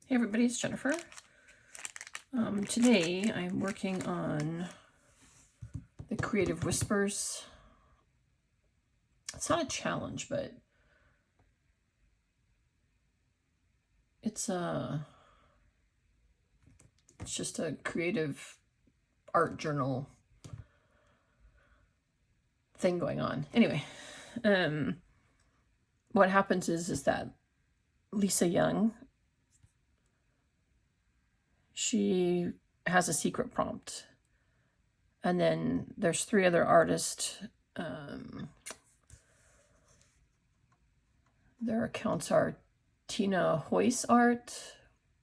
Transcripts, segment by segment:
Hey everybody, it's Jennifer. Today I'm working on the Creative Whispers. It's not a challenge, but it's just a creative art journal thing going on. Anyway, what happens is that Lisa Young, she has a secret prompt. And then there's 3 other artists. Their accounts are Tina Hois Art,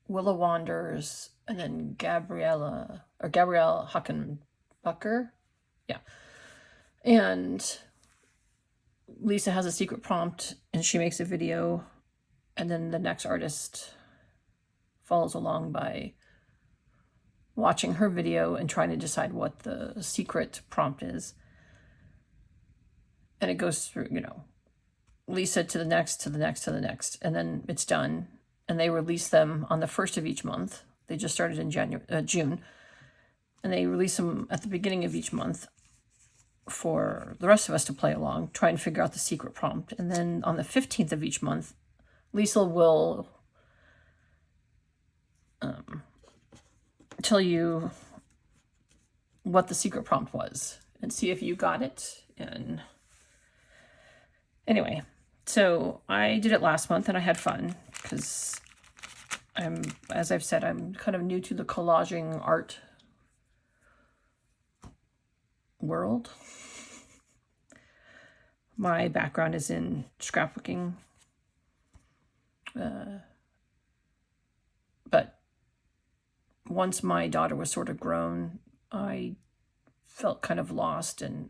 Willa Wanders, and then Gabrielle Hockenbucker. Yeah. And Lisa has a secret prompt and she makes a video, and then the next artist follows along by watching her video and trying to decide what the secret prompt is. And it goes through, Lisa to the next, to the next, to the next, and then it's done. And they release them on the 1st of each month. They just started in June. And they release them at the beginning of each month for the rest of us to play along, try and figure out the secret prompt. And then on the 15th of each month, Lisa will tell you what the secret prompt was and see if you got it. And anyway, so I did it last month and I had fun because as I've said, I'm kind of new to the collaging art world. My background is in scrapbooking, but once my daughter was sort of grown, I felt kind of lost and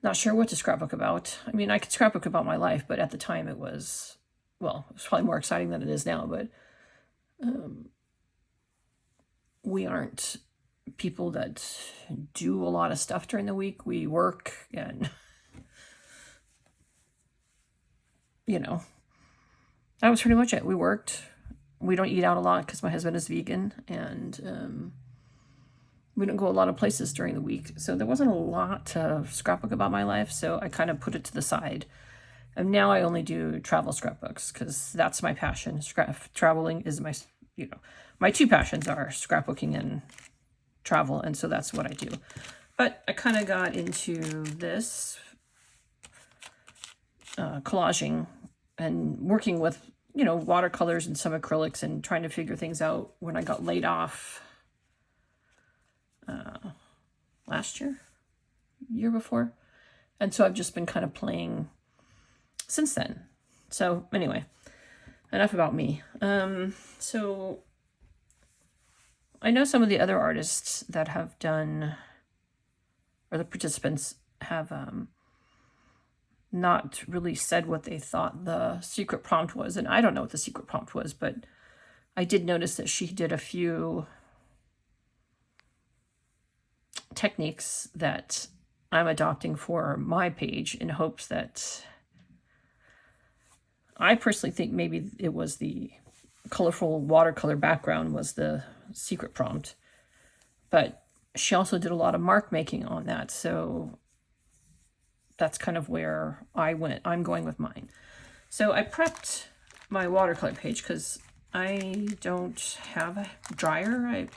not sure what to scrapbook about. I mean, I could scrapbook about my life, but at the time it was probably more exciting than it is now, but we aren't people that do a lot of stuff during the week. We work and, that was pretty much it. We worked. We don't eat out a lot because my husband is vegan, and we don't go a lot of places during the week. So there wasn't a lot to scrapbook about my life, so I kind of put it to the side. And now I only do travel scrapbooks because that's my passion. Traveling is my 2 passions are scrapbooking and travel, and so that's what I do. But I kind of got into this collaging and working with watercolors and some acrylics and trying to figure things out when I got laid off last year before. And so I've just been kind of playing since then. So anyway, enough about me. So I know some of the other artists that have done, or the participants have not really said what they thought the secret prompt was. And I don't know what the secret prompt was, but I did notice that she did a few techniques that I'm adopting for my page in hopes that I personally think maybe it was the colorful watercolor background was the secret prompt, but she also did a lot of mark making on that. So that's kind of where I'm going with mine. So I prepped my watercolor page because I don't have a dryer. I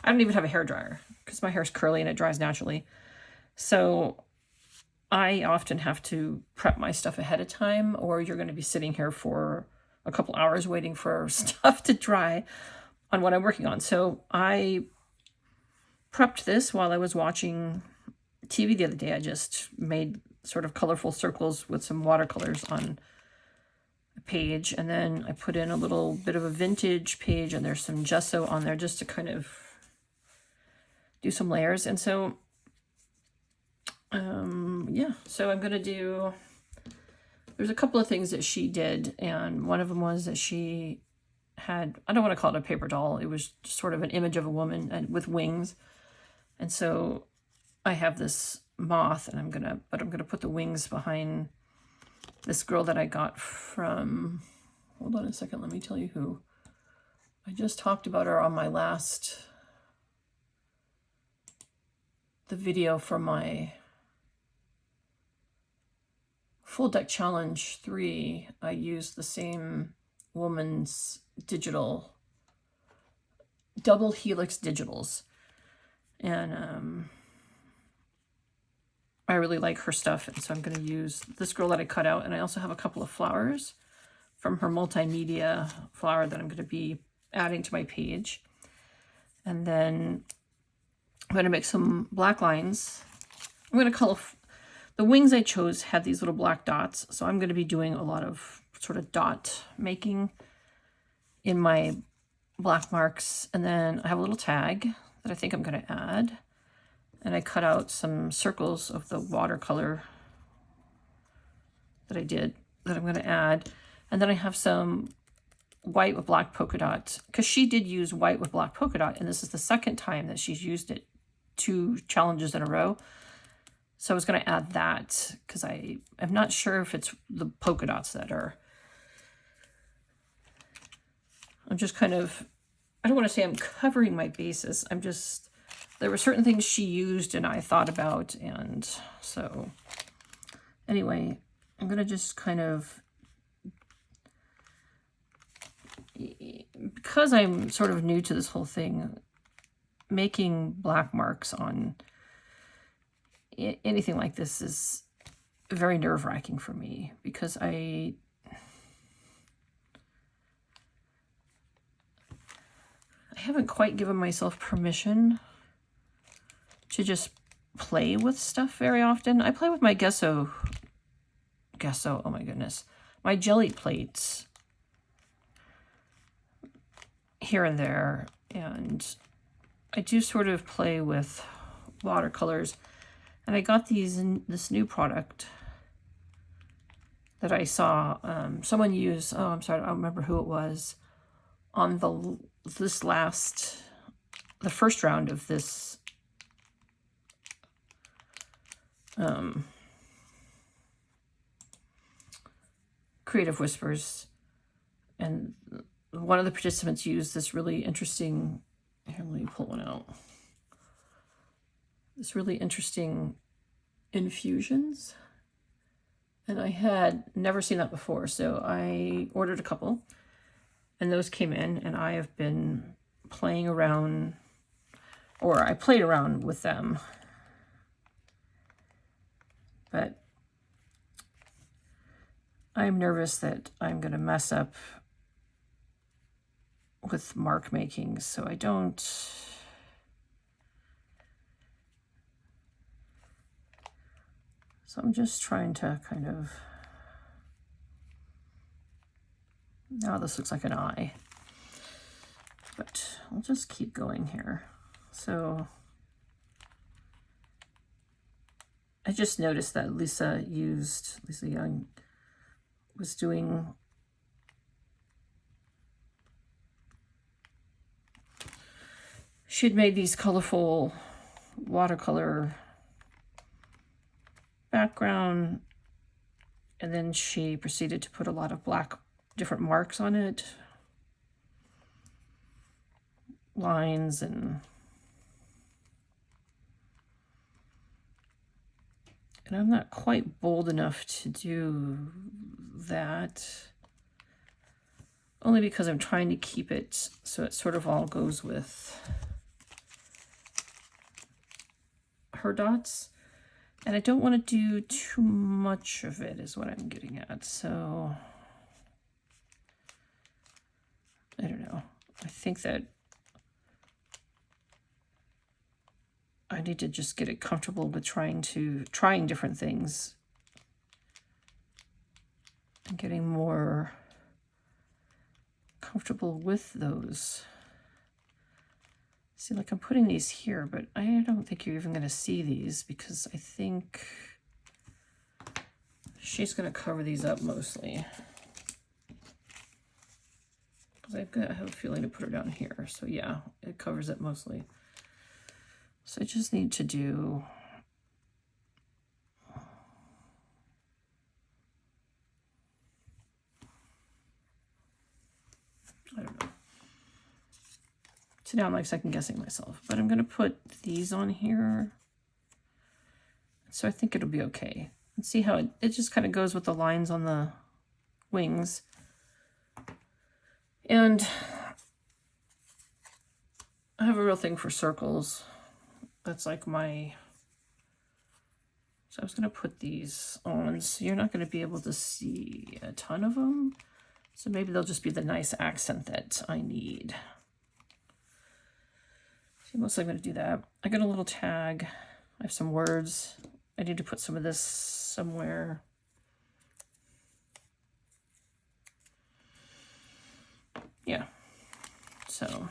don't even have a hair dryer because my hair is curly and it dries naturally. So I often have to prep my stuff ahead of time, or you're going to be sitting here for a couple hours waiting for stuff to dry on what I'm working on. So I prepped this while I was watching TV the other day. I just made sort of colorful circles with some watercolors on a page, and then I put in a little bit of a vintage page, and there's some gesso on there just to kind of do some layers. And so so I'm gonna there's a couple of things that she did, and one of them was that she had, I don't want to call it a paper doll, it was sort of an image of a woman and with wings. And so I have this moth, and I'm gonna put the wings behind this girl that I got from, hold on a second, let me tell you who. I just talked about her on my the video for my Full Deck Challenge 3. I used the same woman's digital, double helix digitals. And I really like her stuff, and so I'm going to use this girl that I cut out, and I also have a couple of flowers from her multimedia flower that I'm going to be adding to my page. And then I'm going to make some black lines. I'm going to color, the wings I chose had these little black dots, so I'm going to be doing a lot of sort of dot making in my black marks. And then I have a little tag that I think I'm going to add. And I cut out some circles of the watercolor that I did that I'm going to add. And then I have some white with black polka dot, because she did use white with black polka dot, and this is the second time that she's used it, 2 challenges in a row. So I was going to add that because I'm not sure if it's the polka dots that are... I'm just kind of... I don't want to say I'm covering my bases. I'm just... There were certain things she used and I thought about, and so... Anyway, I'm going to just kind of... Because I'm sort of new to this whole thing, making black marks on anything like this is very nerve-wracking for me, because I haven't quite given myself permission to just play with stuff very often. I play with my gesso, oh my goodness, my jelly plates here and there, and I do sort of play with watercolors. And I got this new product that I saw someone use. Oh, I'm sorry, I don't remember who it was, on the first round of this Creative Whispers, and one of the participants used this really interesting, here, let me pull one out, this really interesting infusions, and I had never seen that before, so I ordered a couple, and those came in, and I have been playing around, or I played around with them, but I'm nervous that I'm going to mess up with mark making, so I don't... So I'm just trying to kind of... Now this looks like an eye, but I'll just keep going here. So I just noticed that Leaca Young was doing... She had made these colorful watercolor background, and then she proceeded to put a lot of black different marks on it, lines, and I'm not quite bold enough to do that, only because I'm trying to keep it so it sort of all goes with her dots. And I don't want to do too much of it, is what I'm getting at. So, I don't know. I think that I need to just get it comfortable with trying different things and getting more comfortable with those. See, like I'm putting these here, but I don't think you're even going to see these, because I think she's going to cover these up mostly. Because I have a feeling to put her down here. So yeah, it covers it mostly. So I just need to do... I don't know. So now I'm like second guessing myself, but I'm going to put these on here. So I think it'll be okay. And see how it just kind of goes with the lines on the wings. And I have a real thing for circles. That's like my... So I was going to put these on, so you're not going to be able to see a ton of them. So maybe they'll just be the nice accent that I need. So mostly I'm going to do that. I got a little tag. I have some words. I need to put some of this somewhere. Yeah. So...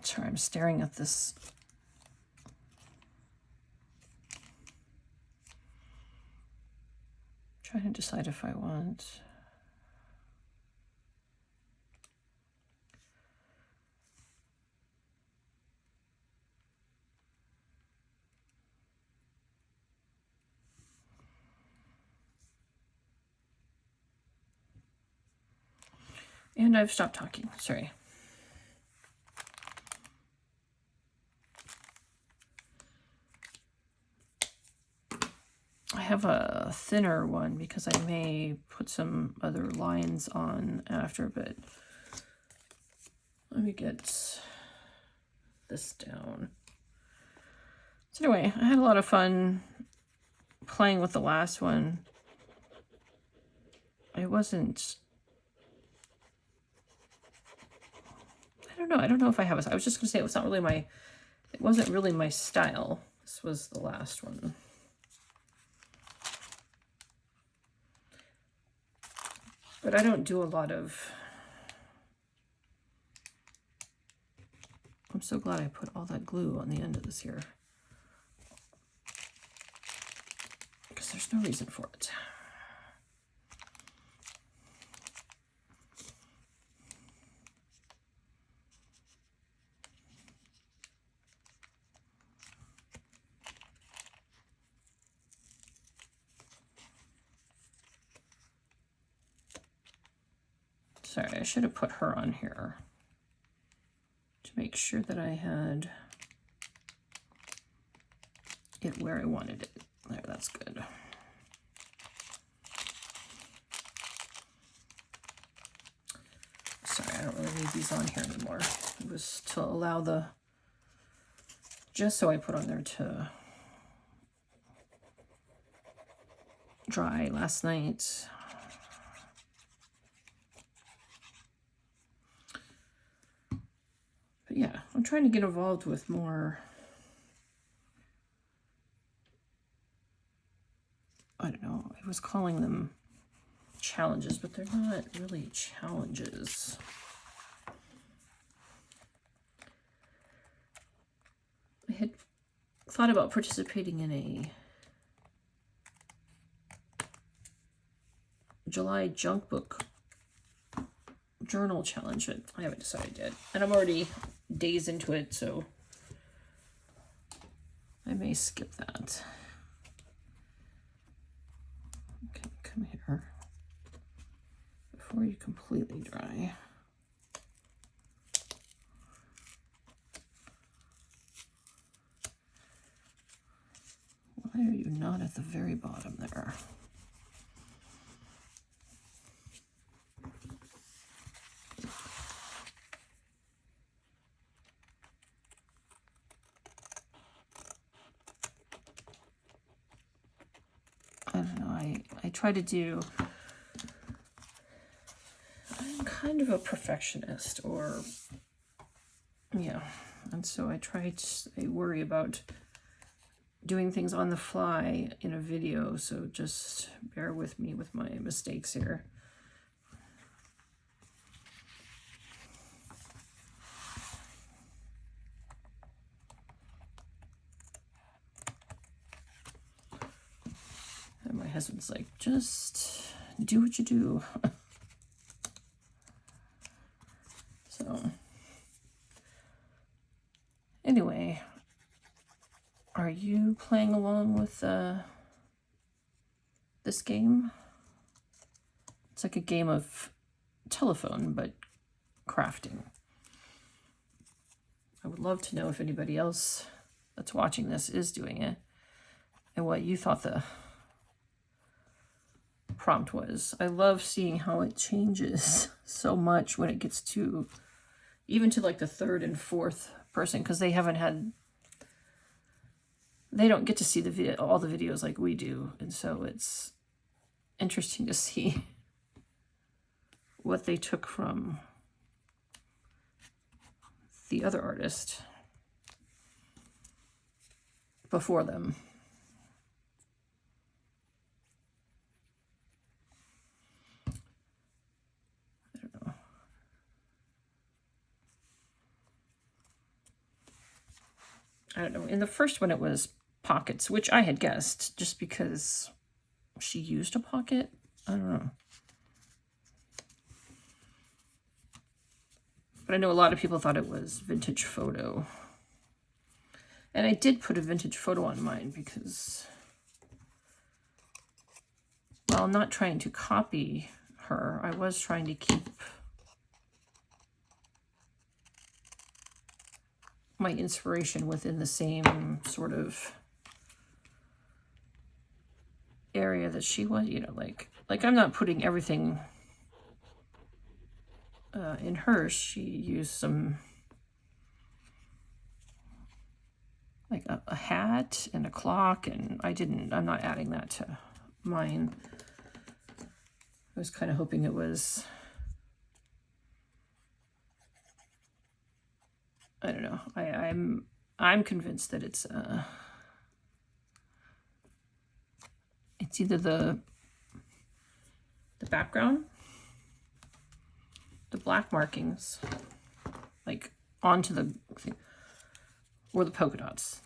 Sorry, I'm staring at this. Trying to decide if I want. And I've stopped talking, sorry. I have a thinner one because I may put some other lines on after, but let me get this down. So anyway, I had a lot of fun playing with the last one. I don't know if I have a... I was just gonna say it wasn't really my style. This was the last one. But I don't do a lot of... I'm so glad I put all that glue on the end of this here. Because there's no reason for it. Sorry, I should have put her on here to make sure that I had it where I wanted it. There, that's good. Sorry, I don't really need these on here anymore. It was to allow the gesso I put on there to dry last night. But yeah, I'm trying to get involved with more, I don't know, I was calling them challenges, but they're not really challenges. I had thought about participating in a July junk book journal challenge, but I haven't decided yet. And I'm already days into it, so I may skip that. Okay, come here before you completely dry. Why are you not at the very bottom there? I don't know, I try to do, I'm kind of a perfectionist, or, yeah, and so I worry about doing things on the fly in a video, so just bear with me with my mistakes here. And my husband's like, just do what you do. So, anyway, are you playing along with this game. It's like a game of telephone, but crafting. I would love to know if anybody else that's watching this is doing it and what you thought the prompt was. I love seeing how it changes so much when it gets to, even to like the third and fourth person, because they don't get to see all the videos like we do, and so it's interesting to see what they took from the other artist before them. I don't know. I don't know. In the first one, it was pockets, which I had guessed just because she used a pocket. I don't know. But I know a lot of people thought it was vintage photo. And I did put a vintage photo on mine because, while not trying to copy her, I was trying to keep my inspiration within the same sort of area that she was, you know, like I'm not putting everything in hers. She used some, like a hat and a clock, and I'm not adding that to mine. I was kind of hoping it was, I don't know. I'm convinced that it's either the background, the black markings, like onto the thing, or the polka dots.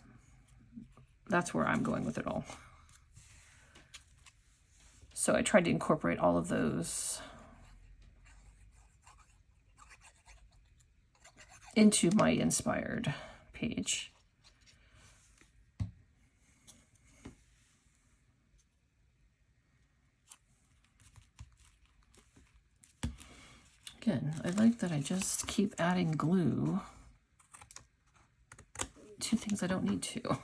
That's where I'm going with it all. So I tried to incorporate all of those into my inspired page. Again, I like that I just keep adding glue to things I don't need to.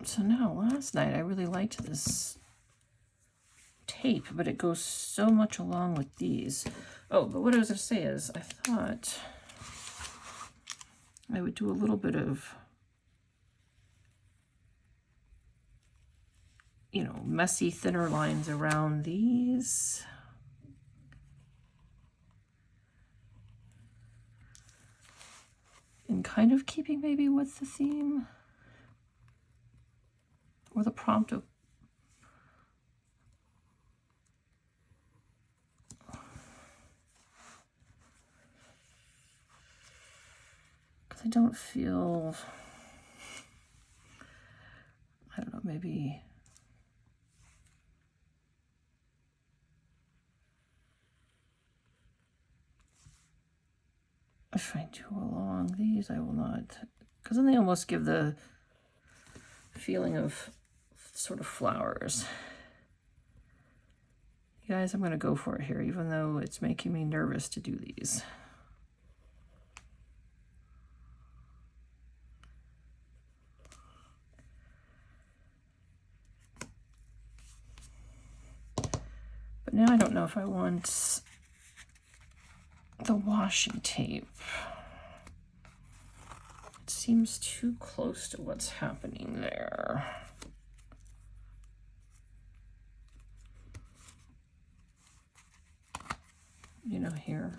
So now, last night I really liked this tape, but it goes so much along with these. Oh, but what I was going to say is I thought I would do a little bit of, you know, messy thinner lines around these. And kind of keeping maybe with the theme or the prompt of, because I don't feel, I don't know, maybe if I do along these, I will not, because then they almost give the feeling of sort of flowers. You guys, I'm going to go for it here, even though it's making me nervous to do these. But now I don't know if I want the washi tape. It seems too close to what's happening there. You know, here.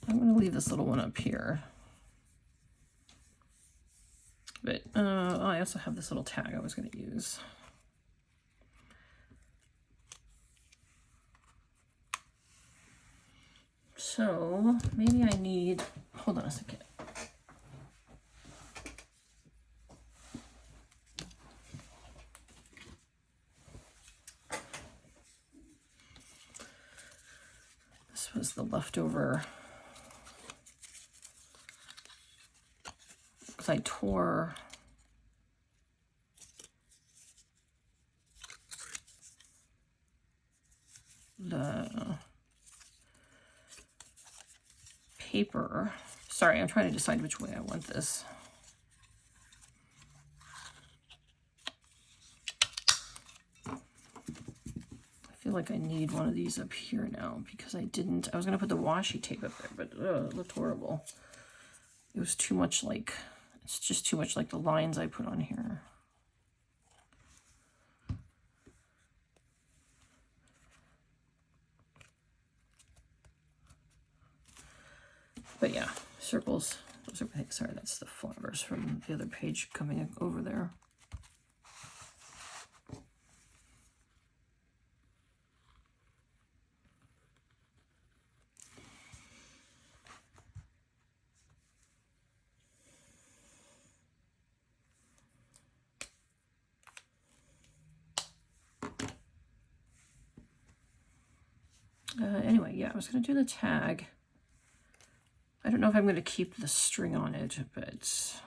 I'm going to leave this little one up here. But I also have this little tag I was going to use. So maybe I need, hold on a second. This was the leftover, because I tore the paper. Sorry, I'm trying to decide which way I want this. I feel like I need one of these up here now because I didn't. I was going to put the washi tape up there, but it looked horrible. It was too much like, it's just too much like the lines I put on here. But yeah, circles. Those are, sorry, that's the flowers from the other page coming over there. Anyway, yeah, I was going to do the tag. I don't know if I'm going to keep the string on it, but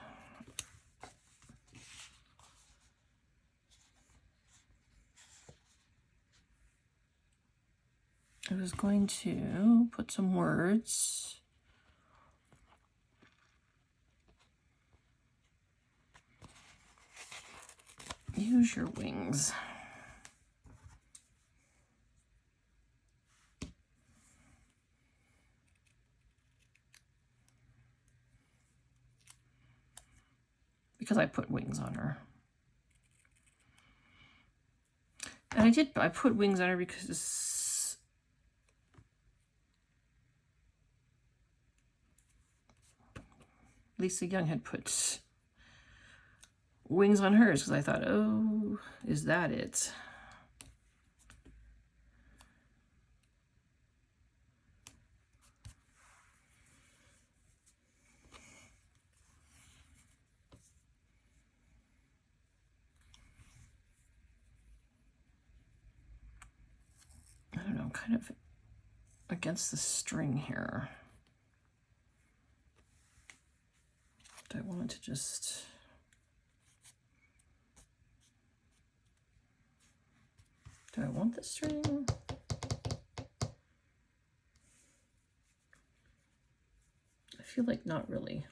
I was going to put some words. Use your wings. Because I put wings on her. And I put wings on her because Lisa Young had put wings on hers because I thought, oh, is that it? I don't know, I'm kind of against the string here. Do I want to just... Do I want the string? I feel like not really.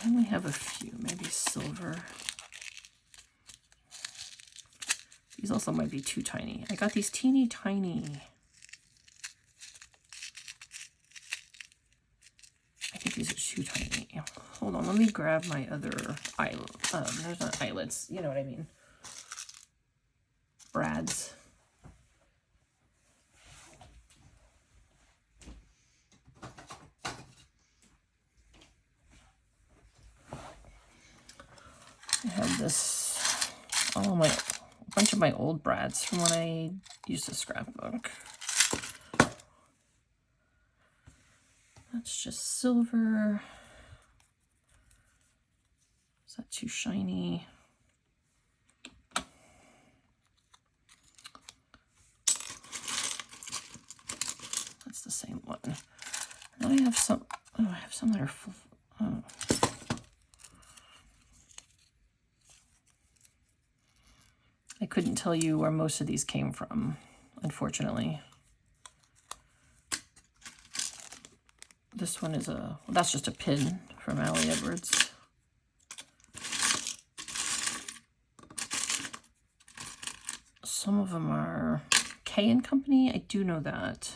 I only have a few, maybe silver. These also might be too tiny. I got these teeny tiny. I think these are too tiny. Hold on, let me grab my other there's not eyelets, you know what I mean. Brads. I have this, a bunch of my old brads from when I used a scrapbook. That's just silver. Is that too shiny? That's the same one. Now I have some, oh, I have some that are full. Oh. I couldn't tell you where most of these came from, unfortunately. This one is well, that's just a pin from Allie Edwards. Some of them are K & Company. I do know that.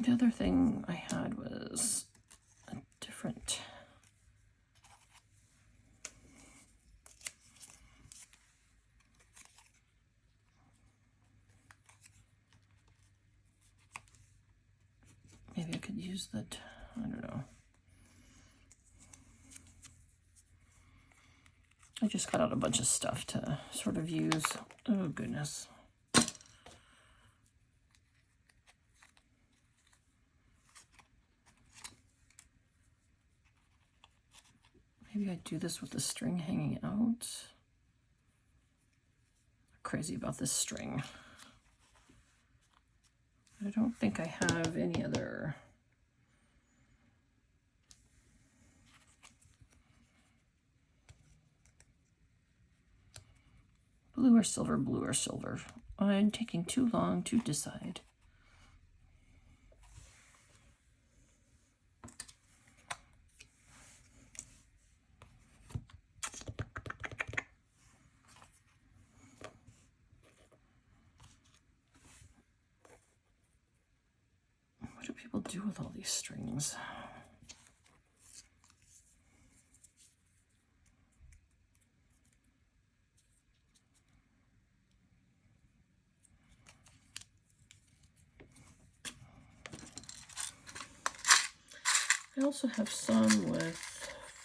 the other thing I had was a different... Maybe I could use that, I don't know. I just got out a bunch of stuff to sort of use. Oh, goodness. Maybe I do this with the string hanging out. Crazy about this string. I don't think I have any other. Blue or silver, blue or silver. I'm taking too long to decide. What do people do with all these strings? I also have some with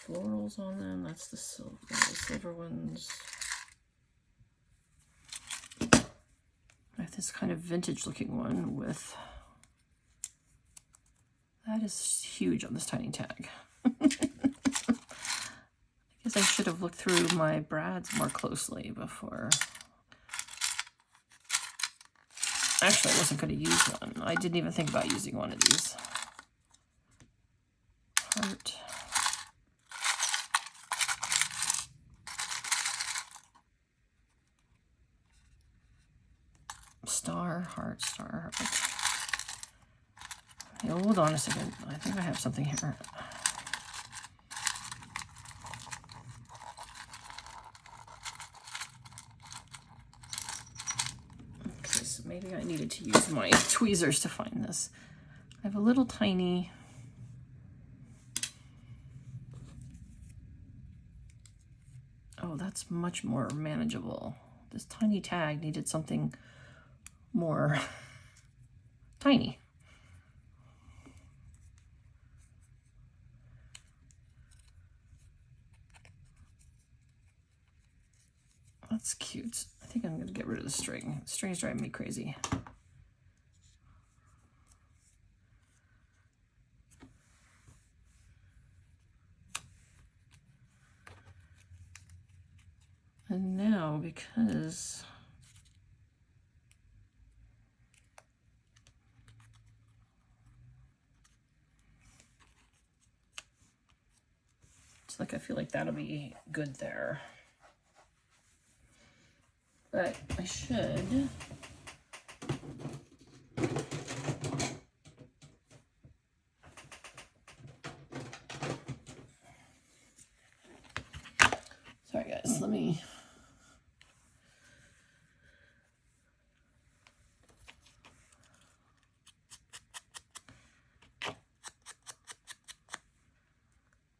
florals on them. That's the silver ones. I have this kind of vintage looking one with, that is huge on this tiny tag. I guess I should have looked through my brads more closely before. Actually, I wasn't going to use one. I didn't even think about using one of these. Heart. Star, heart, star, heart. Hey, hold on a second. I think I have something here. Okay, so maybe I needed to use my tweezers to find this. I have a little tiny... Oh, that's much more manageable. This tiny tag needed something more tiny. That's cute. I think I'm going to get rid of the string. The string's driving me crazy. And now, because it's like I feel like that'll be good there. But I should sorry guys, let me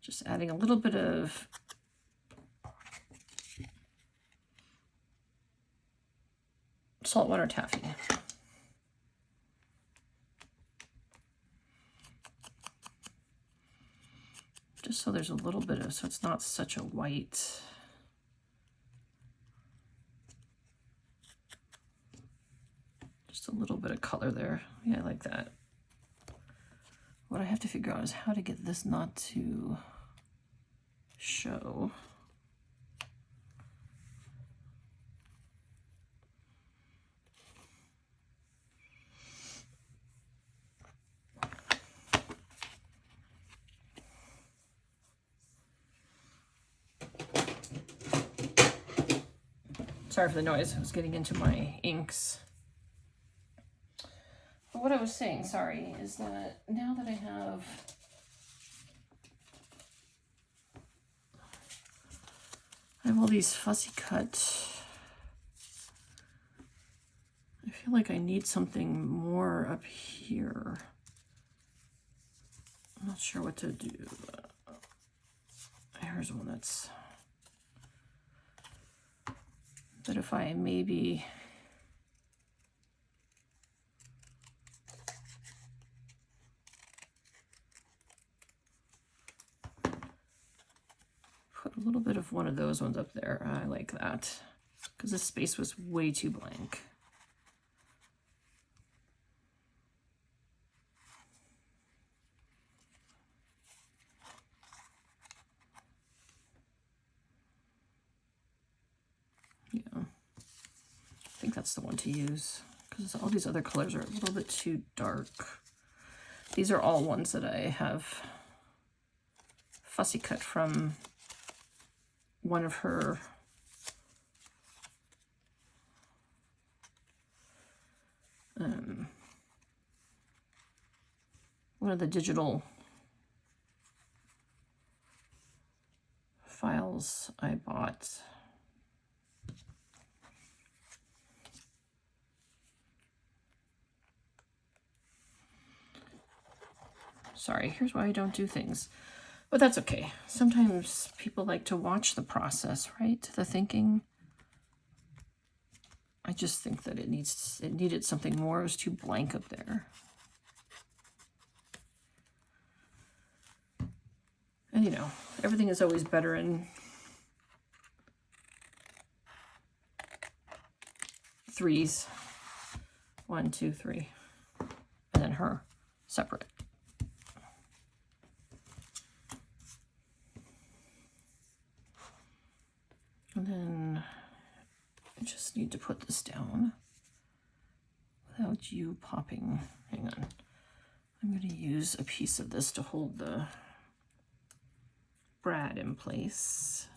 just adding a little bit of saltwater taffy. Just so there's a little bit of, so it's not such a white. Just a little bit of color there. Yeah, I like that. What I have to figure out is how to get this not to show. Sorry for the noise, I was getting into my inks. But what I was saying, sorry, is that now that I have all these fussy cut, I feel like I need something more up here. I'm not sure what to do. Here's one that's, but if I maybe put a little bit of one of those ones up there, I like that, because this space was way too blank. Yeah, I think that's the one to use, because all these other colors are a little bit too dark. These are all ones that I have fussy cut from one of her one of the digital files I bought. Sorry, here's why I don't do things. But that's okay. Sometimes people like to watch the process, right? The thinking. I just think that it needed something more. It was too blank up there. And you know, everything is always better in threes. 1, 2, 3. And then her separate. And then I just need to put this down without you popping. Hang on. I'm going to use a piece of this to hold the brad in place.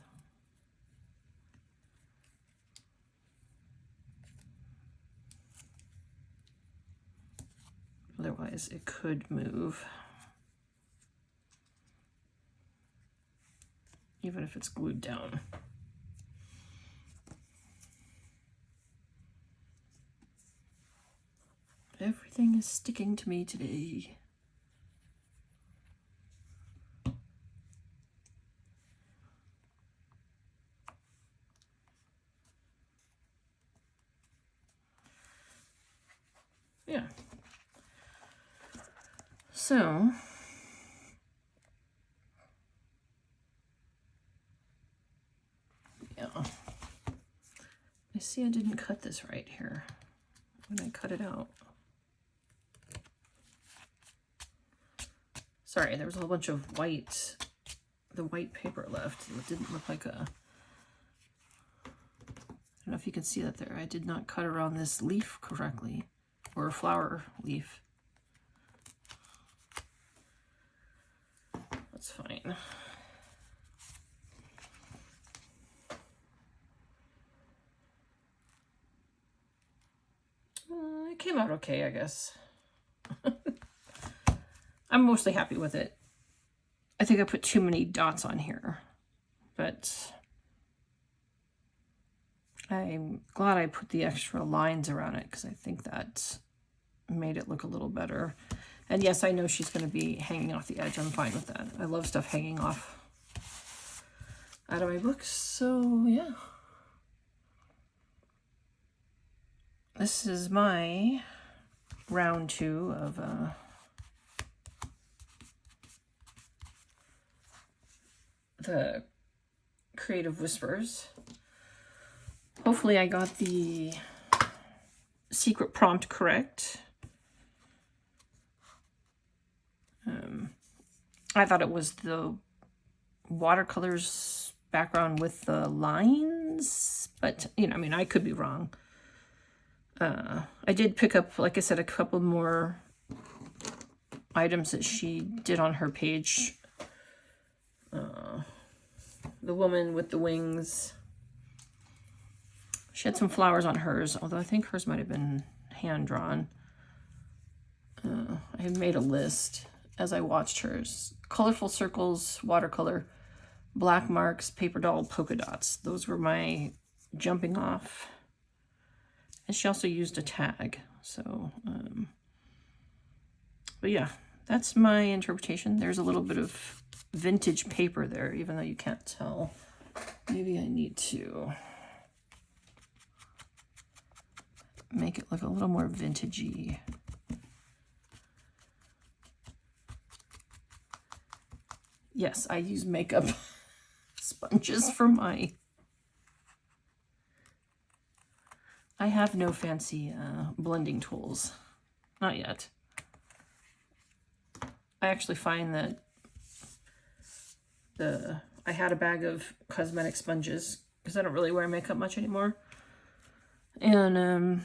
Otherwise, it could move. Even if it's glued down. Everything is sticking to me today. Yeah. So, yeah. I see I didn't cut this right here when I cut it out. Sorry, there was a whole bunch of the white paper left. It didn't look like a, I don't know if you can see that there. I did not cut around this leaf correctly, or a flower leaf. That's fine. It came out okay, I guess. I'm mostly happy with it. I think I put too many dots on here, but I'm glad I put the extra lines around it because I think that made it look a little better. And yes, I know she's going to be hanging off the edge. I'm fine with that. I love stuff hanging off out of my books. So yeah. This is my round 2 of the Creative Whispers. Hopefully I got the secret prompt correct. I thought it was the watercolors background with the lines, but you know, I mean, I could be wrong. I did pick up, like I said, a couple more items that she did on her page. The woman with the wings. She had some flowers on hers, although I think hers might have been hand-drawn. I made a list as I watched hers. Colorful circles, watercolor, black marks, paper doll, polka dots. Those were my jumping off. And she also used a tag. So, but yeah, that's my interpretation. There's a little bit of vintage paper there, even though you can't tell. Maybe I need to make it look a little more vintagey. Yes, I use makeup sponges for my... I have no fancy blending tools. Not yet. I actually find that I had a bag of cosmetic sponges because I don't really wear makeup much anymore. And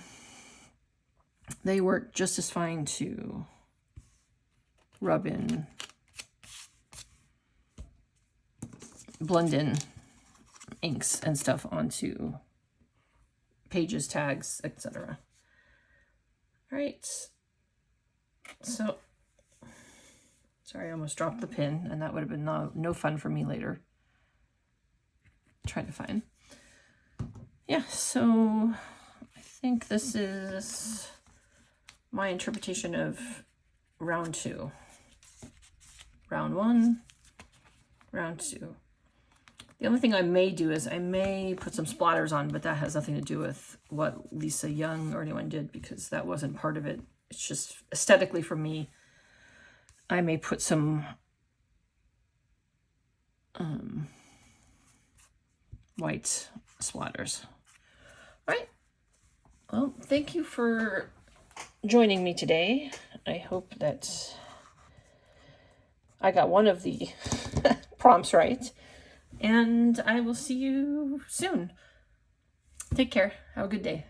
they work just as fine to rub in, blend in inks and stuff onto pages, tags, etc. All right. So, sorry, I almost dropped the pin, and that would have been no fun for me later. Trying to find. Yeah, so I think this is my interpretation of round 2. Round 1, round 2. The only thing I may do is I may put some splatters on, but that has nothing to do with what Leaca Young or anyone did, because that wasn't part of it. It's just aesthetically for me. I may put some white splatters. All right. Well, thank you for joining me today. I hope that I got one of the prompts right. And I will see you soon. Take care. Have a good day.